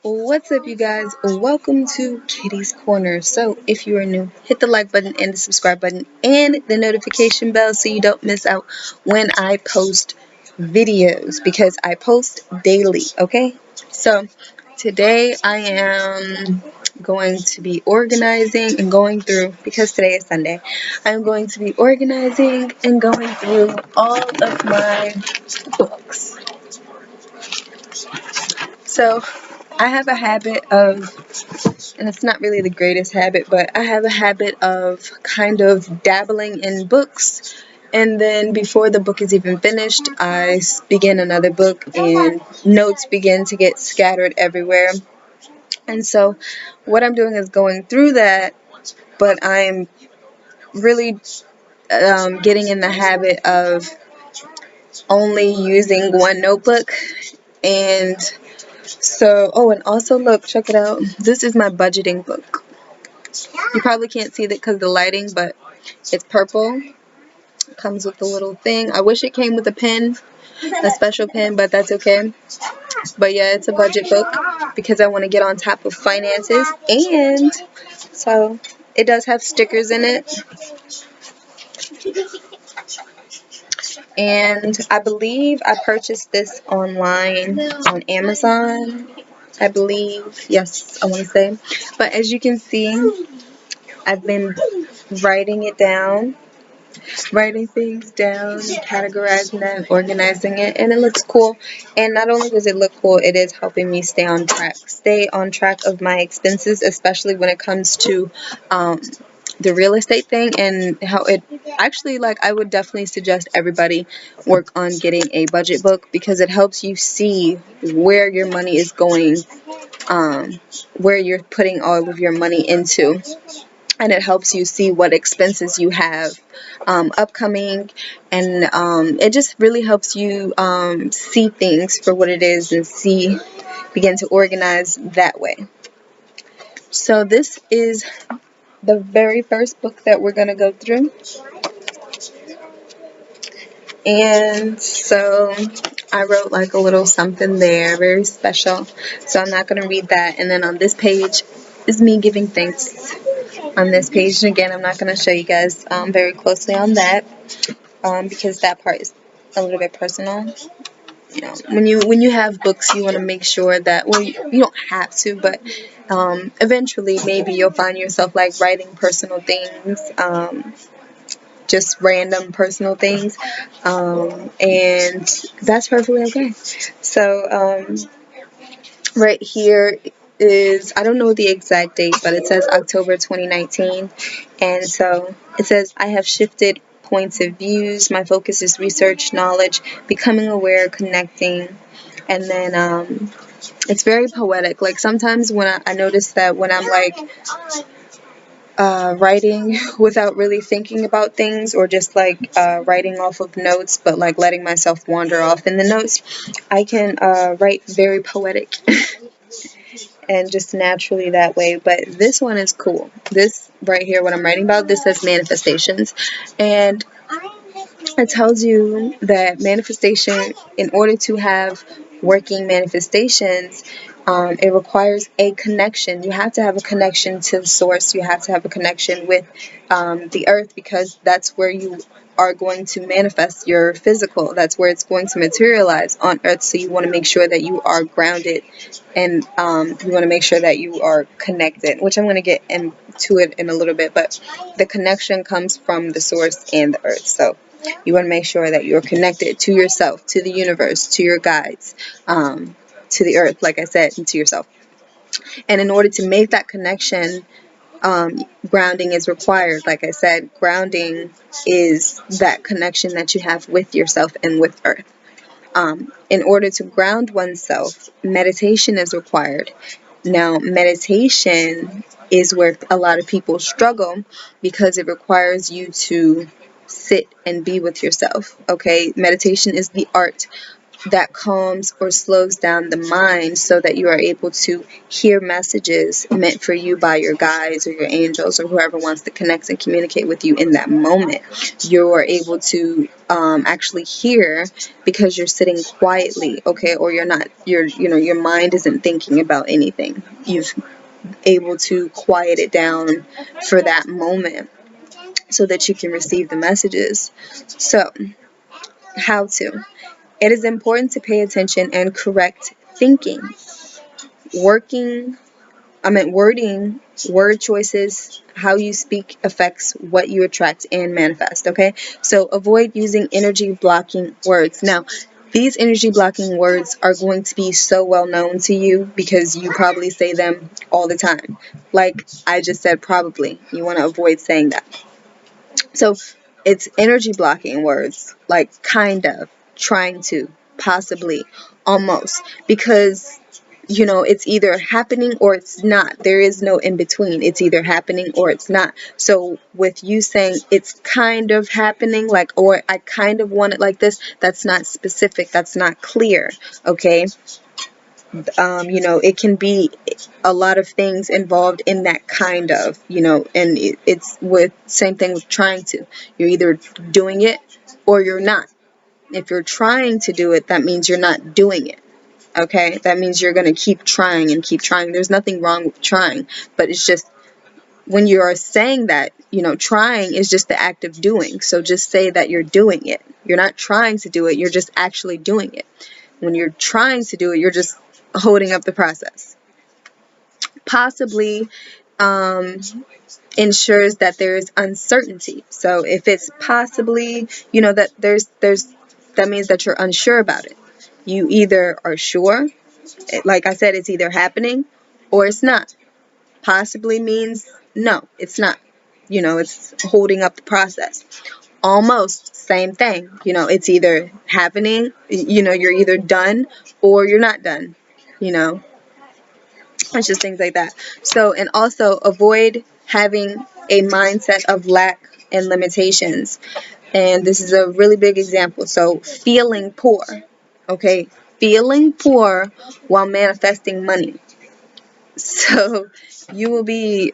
What's up, you guys? Welcome to Kitty's Corner. So, if you are new, hit the like button and the subscribe button and the notification bell so you don't miss out when I post videos, because I post daily, okay? So, today I am going to be organizing and going through, because today is Sunday, I'm going to be organizing and going through all of my books. So, I have a habit of, and it's not really the greatest habit, but I have a habit of kind of dabbling in books, and then before the book is even finished, I begin another book and notes begin to get scattered everywhere. And so what I'm doing is going through that, but I'm really getting in the habit of only using one notebook. And so, oh, and also look, check it out. This is my budgeting book. You probably can't see that because of the lighting, but it's purple. It comes with a little thing. I wish it came with a pen, a special pen, but that's okay. But yeah, it's a budget book because I want to get on top of finances. And so it does have stickers in it. And I believe I purchased this online on Amazon, I believe. Yes, I want to say. But as you can see, I've been writing it down, writing things down, categorizing them, organizing it, and it looks cool. And not only does it look cool, it is helping me stay on track of my expenses, especially when it comes to the real estate thing, and how it actually, like, I would definitely suggest everybody work on getting a budget book because it helps you see where your money is going, where you're putting all of your money into. And it helps you see what expenses you have upcoming, and it just really helps you see things for what it is and begin to organize that way. So this is the very first book that we're going to go through. And so I wrote like a little something there, very special. So I'm not going to read that. And then on this page is me giving thanks on this page. And again, I'm not going to show you guys very closely on that because that part is a little bit personal. You know, when you have books, you want to make sure that, well, you don't have to, but eventually maybe you'll find yourself like writing personal things, just random personal things, and that's perfectly okay. So right here is, I don't know the exact date, but it says October 2019. And so it says, I have shifted points of views. My focus is research, knowledge, becoming aware, connecting. And then it's very poetic. Like sometimes when I notice that when I'm like writing without really thinking about things, or just like writing off of notes, but like letting myself wander off in the notes, I can write very poetic and just naturally that way. But this one is cool. This right here, what I'm writing about, this says manifestations, and it tells you that manifestation, in order to have working manifestations, it requires a connection. You have to have a connection to the source. You have to have a connection with the earth, because that's where you are going to manifest your physical. That's where it's going to materialize on earth. So you want to make sure that you are grounded, and you want to make sure that you are connected, which I'm going to get into it in a little bit. But the connection comes from the source and the earth. So you want to make sure that you're connected to yourself, to the universe, to your guides, to the earth, like I said, and to yourself. And in order to make that connection, grounding is required. Like I said, grounding is that connection that you have with yourself and with earth. In order to ground oneself, meditation is required. Now, meditation is where a lot of people struggle, because it requires you to sit and be with yourself. Okay, meditation is the art that calms or slows down the mind so that you are able to hear messages meant for you by your guides or your angels or whoever wants to connect and communicate with you in that moment. You are able to actually hear because you're sitting quietly, okay, or you're not, your mind isn't thinking about anything. You've able to quiet it down for that moment so that you can receive the messages. So, how to? It is important to pay attention and correct thinking. Wording, word choices, how you speak affects what you attract and manifest, okay? So avoid using energy blocking words. Now, these energy blocking words are going to be so well known to you because you probably say them all the time. Like I just said, probably. You want to avoid saying that. So it's energy blocking words like kind of, trying to, possibly, almost, because it's either happening or it's not. There is no in between. It's either happening or it's not. So with you saying it's kind of happening, like, or I kind of want it like this, that's not specific. That's not clear. Okay. It can be a lot of things involved in that kind of, and it's with same thing with trying to. You're either doing it or you're not. If you're trying to do it, that means you're not doing it. Okay, that means you're going to keep trying and keep trying. There's nothing wrong with trying, but it's just when you are saying that, trying is just the act of doing. So just say that you're doing it. You're not trying to do it, you're just actually doing it. When you're trying to do it, you're just holding up the process. Possibly ensures that there is uncertainty. So if it's possibly, that that means that you're unsure about it. You either are sure, like I said, it's either happening or it's not. Possibly means no, it's not. It's holding up the process. Almost same thing. It's either happening, you're either done or you're not done. It's just things like that. So, and also avoid having a mindset of lack and limitations. And this is a really big example. So, feeling poor. Okay, feeling poor while manifesting money. So you will be,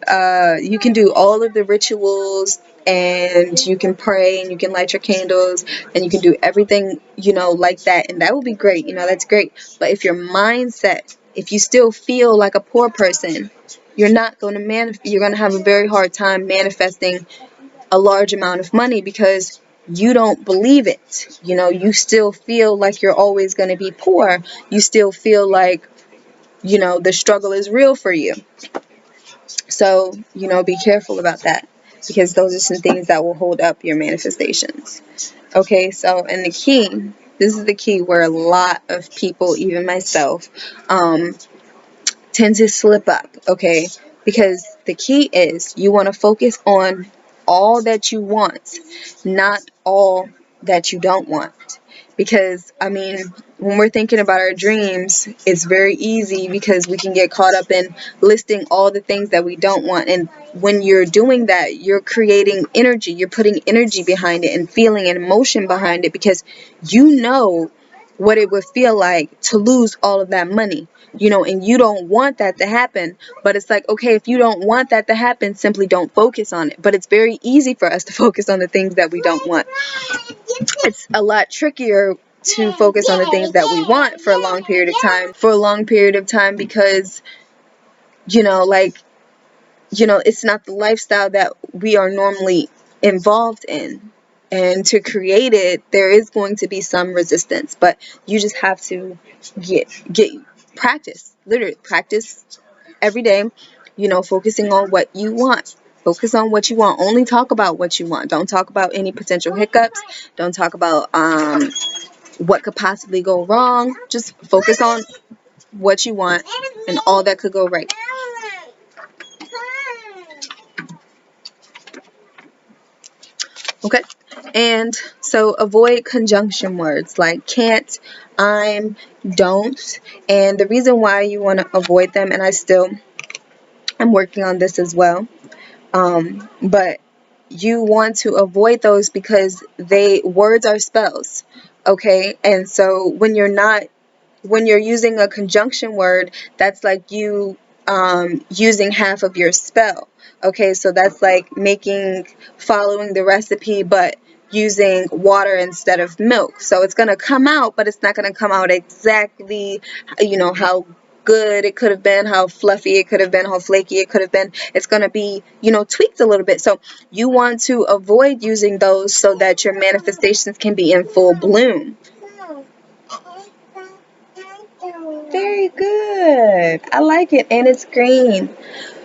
you can do all of the rituals and you can pray and you can light your candles and you can do everything, like that. And that will be great. That's great. But if your mindset, if you still feel like a poor person, you're not going to you're going to have a very hard time manifesting a large amount of money because you don't believe it. You still feel like you're always going to be poor. You still feel like the struggle is real for you. So, be careful about that because those are some things that will hold up your manifestations. Okay, so, and the key, this is the key where a lot of people, even myself, tend to slip up, okay? Because the key is you want to focus on all that you want, not all that you don't want. Because, when we're thinking about our dreams, it's very easy because we can get caught up in listing all the things that we don't want. And when you're doing that, you're creating energy. You're putting energy behind it and feeling and emotion behind it because you know what it would feel like to lose all of that money. And you don't want that to happen. But it's like, okay, if you don't want that to happen, simply don't focus on it. But it's very easy for us to focus on the things that we don't want. It's a lot trickier to focus on the things that we want for a long period of time, because it's not the lifestyle that we are normally involved in, and to create it there is going to be some resistance, but you just have to get practice, literally practice every day, focusing on what you want. Focus on what you want. Only talk about what you want. Don't talk about any potential hiccups. Don't talk about what could possibly go wrong. Just focus on what you want and all that could go right. Okay. And so avoid conjunction words like can't, I'm, don't. And the reason why you want to avoid them, and I'm working on this as well, but you want to avoid those because words are spells, okay? And so when you're using a conjunction word, that's like you using half of your spell. Okay, so that's like following the recipe, but using water instead of milk. So it's going to come out, but it's not going to come out exactly, how good it could have been, how fluffy it could have been, how flaky it could have been. It's going to be, tweaked a little bit. So you want to avoid using those so that your manifestations can be in full bloom. Very good. I like it, and it's green.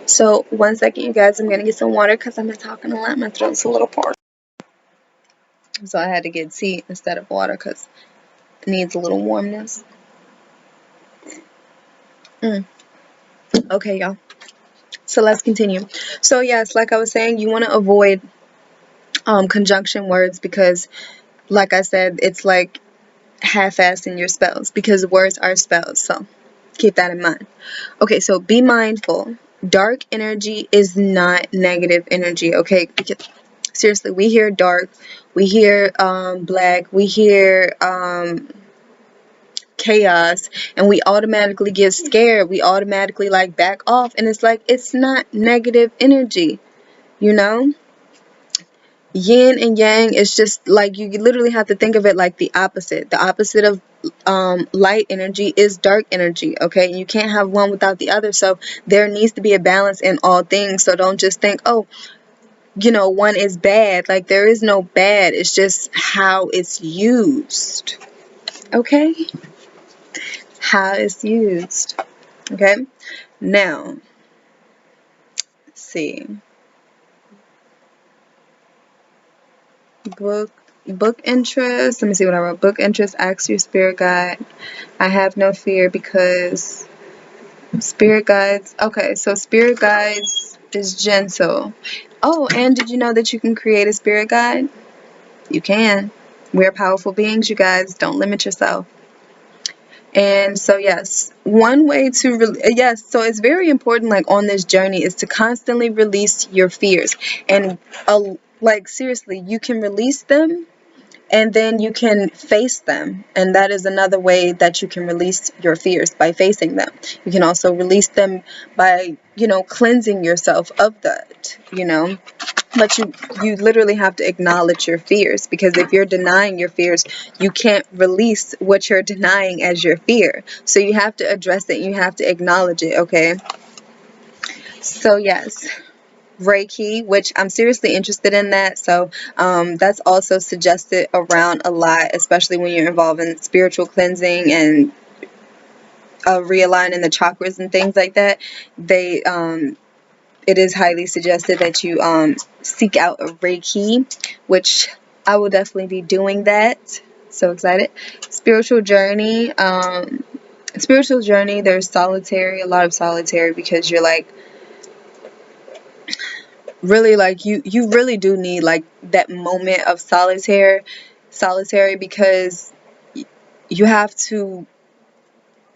So 1 second, you guys. I'm going to get some water because I've been talking a lot. My throat's a little parched. So I had to get tea instead of water because it needs a little warmness. Okay, y'all. So let's continue. So yes, like I was saying, you want to avoid conjunction words because, like I said, it's like half-assing your spells because words are spells. So keep that in mind. Okay, so be mindful. Dark energy is not negative energy, okay? Because seriously, we hear dark, we hear black, we hear chaos, and we automatically get scared. We automatically like back off, and it's like it's not negative energy, you know? Yin and yang is just like, you literally have to think of it like the opposite. The opposite of light energy is dark energy, okay? You can't have one without the other. So there needs to be a balance in all things. So don't just think, oh, one is bad. Like, there is no bad. It's just how it's used, okay? How it's used, okay? Now, let's see. Book interest. Let me see what I wrote. Book interest. Ask your spirit guide. I have no fear because spirit guides. Okay, so spirit guides is gentle. Oh, and did you know that you can create a spirit guide? You can. We're powerful beings, you guys. Don't limit yourself. And so yes, one way to yes, so it's very important, like, on this journey is to constantly release your fears. And like, seriously, you can release them and then you can face them, and that is another way that you can release your fears, by facing them. You can also release them by cleansing yourself of that, but you literally have to acknowledge your fears, because if you're denying your fears, you can't release what you're denying as your fear. So you have to address it, you have to acknowledge it, okay? So yes, Reiki, which I'm seriously interested in that. So that's also suggested around a lot, especially when you're involved in spiritual cleansing and realigning the chakras and things like that. It is highly suggested that you seek out a Reiki, which I will definitely be doing that. So excited. Spiritual journey. Spiritual journey, there's solitary, a lot of solitary, because you're like, really, like, you really do need like that moment of solitary, because you have to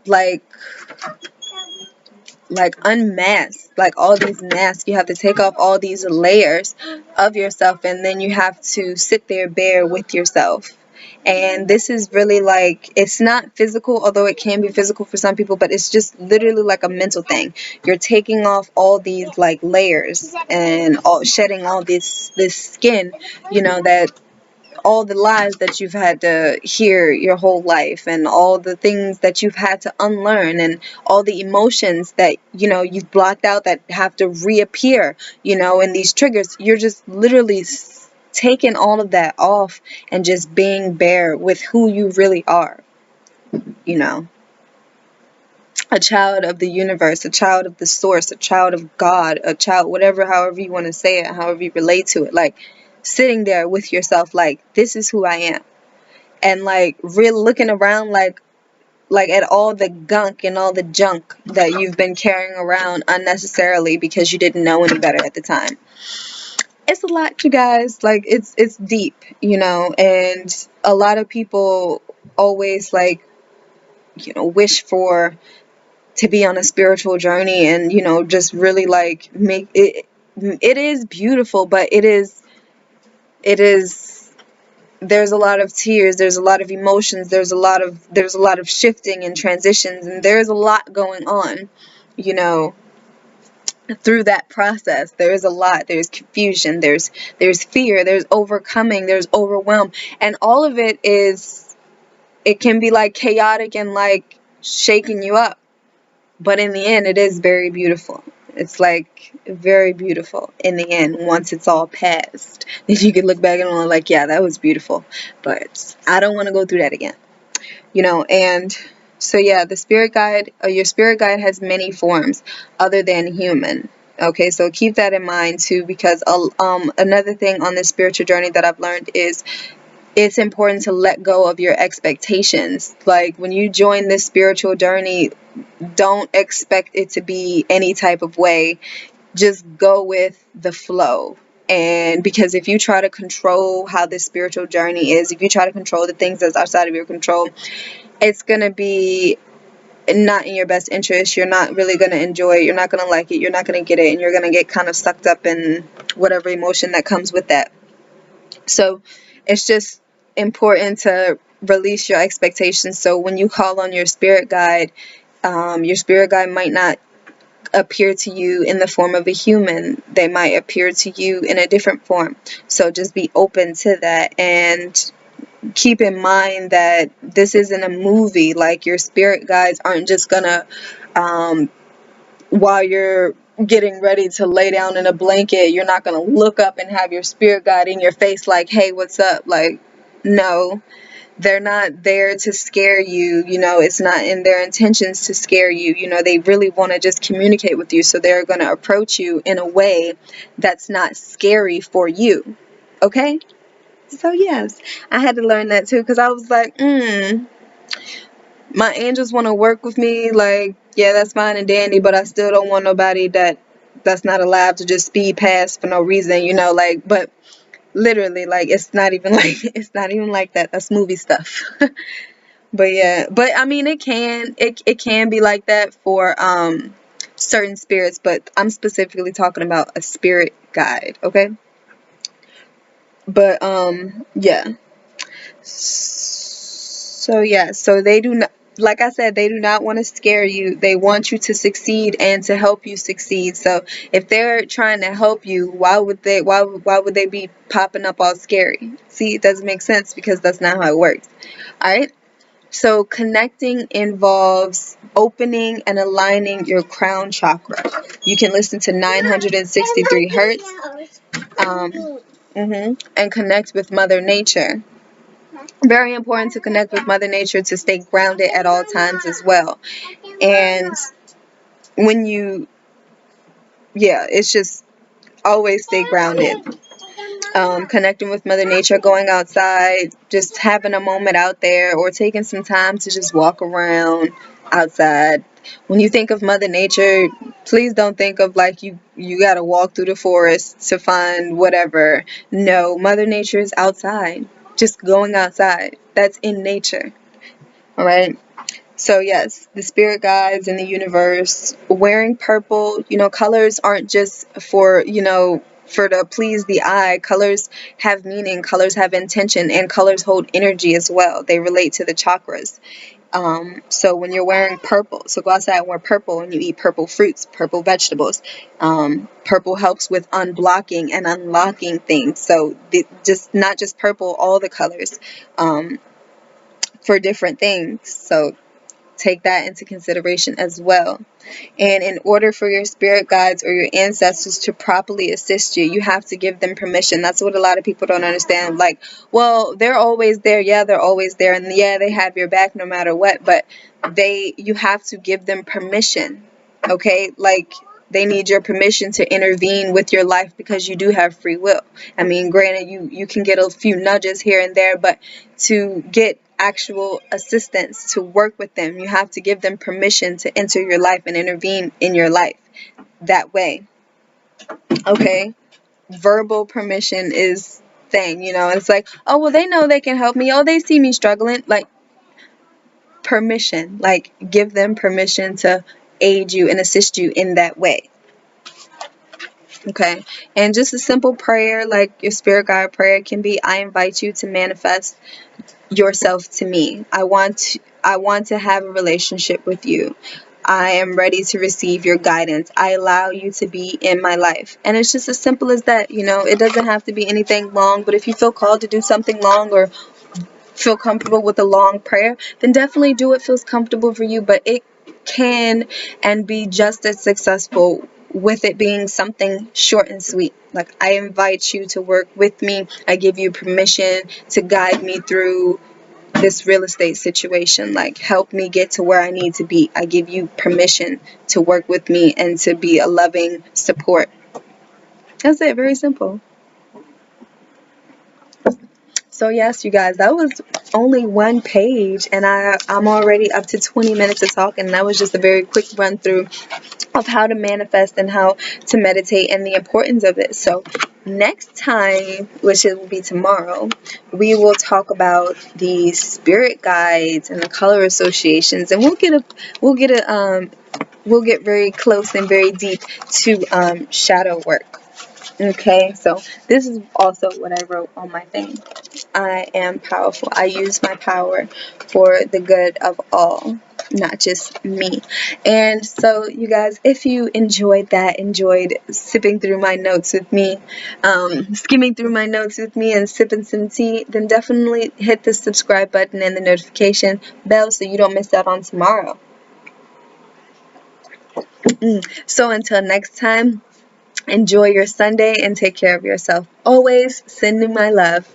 like unmask like all these masks. You have to take off all these layers of yourself, and then you have to sit there bare with yourself. And this is really like, it's not physical, although it can be physical for some people, but it's just literally like a mental thing. You're taking off all these like layers and shedding all this skin, that all the lies that you've had to hear your whole life, and all the things that you've had to unlearn, and all the emotions that you've blocked out that have to reappear, and these triggers. You're just literally taking all of that off and just being bare with who you really are, a child of the universe, a child of the source, a child of God, a child, whatever, however you want to say it, however you relate to it, like sitting there with yourself, like, this is who I am. And like really looking around, like at all the gunk and all the junk that you've been carrying around unnecessarily because you didn't know any better at the time. It's a lot, you guys. Like, it's deep, and a lot of people always like, wish for to be on a spiritual journey, and just really like make it. It is beautiful, but it is it is, there's a lot of tears, there's a lot of emotions, there's a lot of shifting and transitions, and there's a lot going on, you know, through that process. There is a lot. There's confusion, there's fear, there's overcoming, there's overwhelm, and all of it is, it can be like chaotic and like shaking you up, but in the end it is very beautiful. It's like very beautiful in the end. Once it's all past, then you can look back and be like, yeah, that was beautiful, but I don't want to go through that again, you know. And so yeah, the spirit guide, your spirit guide has many forms other than human. Okay, so keep that in mind too, because another thing on this spiritual journey that I've learned is it's important to let go of your expectations. Like when you join this spiritual journey, don't expect it to be any type of way. Just go with the flow. And because if you try to control how this spiritual journey is, if you try to control the things that's outside of your control, it's going to be not in your best interest. You're not really going to enjoy it. You're not going to like it. You're not going to get it. And you're going to get kind of sucked up in whatever emotion that comes with that. So it's just important to release your expectations. So when you call on your spirit guide might not appear to you in the form of a human. They might appear to you in a different form. So just be open to that, and keep in mind that this isn't a movie. Like your spirit guides aren't just gonna while you're getting ready to lay down in a blanket, you're not gonna look up and have your spirit guide in your face like, hey, what's up? Like, no, they're not there to scare you. You know, it's not in their intentions to scare you. You know, they really want to just communicate with you. So they're going to approach you in a way that's not scary for you. Okay? So yes, I had to learn that too, because I was like, my angels want to work with me. Like, yeah, that's fine and dandy, but I still don't want nobody that's not allowed to just speed past for no reason, you know, like, but literally, like, it's not even like that. That's movie stuff. But yeah, but I mean, it can be like that for certain spirits, but I'm specifically talking about a spirit guide, okay? But yeah. So yeah, so they do not, like I said, they do not want to scare you. They want you to succeed and to help you succeed. So if they're trying to help you, why would they be popping up all scary? See, it doesn't make sense, because that's not how it works. All right? So connecting involves opening and aligning your crown chakra. You can listen to 963 hertz and connect with Mother Nature. Very important to connect with Mother Nature to stay grounded at all times as well. And when you, yeah, it's just always stay grounded. Connecting with Mother Nature, going outside, just having a moment out there, or taking some time to just walk around outside. When you think of Mother Nature, please don't think of like you got to walk through the forest to find whatever. No, Mother Nature is outside. Just going outside. That's in nature. All right. So yes, the spirit guides in the universe, wearing purple, you know, colors aren't just for, you know, for to please the eye. Colors have meaning, colors have intention, and colors hold energy as well. They relate to the chakras. So when you're wearing purple, so go outside and wear purple, and you eat purple fruits, purple vegetables. Purple helps with unblocking and unlocking things. So just not just purple, all the colors for different things. So take that into consideration as well. And in order for your spirit guides or your ancestors to properly assist you, you have to give them permission. That's what a lot of people don't understand. Like, well, they're always there. Yeah, they're always there. And yeah, they have your back no matter what. But you have to give them permission. Okay? Like, they need your permission to intervene with your life, because you do have free will. I mean, granted, you can get a few nudges here and there, but to get actual assistance, to work with them, you have to give them permission to enter your life and intervene in your life that way. Okay? Verbal permission is thing, you know. It's like, oh, well, they know they can help me. Oh, they see me struggling. Like, permission. Like, give them permission to aid you and assist you in that way. Okay, and just a simple prayer like your spirit guide prayer can be, I invite you to manifest yourself to me. I want to have a relationship with you. I am ready to receive your guidance. I allow you to be in my life. And it's just as simple as that, you know. It doesn't have to be anything long, but if you feel called to do something long or feel comfortable with a long prayer, then definitely do what feels comfortable for you. But it can and be just as successful with it being something short and sweet. Like, I invite you to work with me. I give you permission to guide me through this real estate situation. Like, help me get to where I need to be. I give you permission to work with me and to be a loving support. That's it. Very simple. So yes, you guys, that was only one page, and I'm already up to 20 minutes of talking. And that was just a very quick run through of how to manifest and how to meditate and the importance of it. So next time, which it will be tomorrow, we will talk about the spirit guides and the color associations, and we'll get very close and very deep to shadow work. Okay, so this is also what I wrote on my thing. I am powerful. I use my power for the good of all, not just me. And so, you guys, if you enjoyed sipping through my notes with me, skimming through my notes with me and sipping some tea, then definitely hit the subscribe button and the notification bell so you don't miss out on tomorrow. So until next time, enjoy your Sunday and take care of yourself. Always sending my love.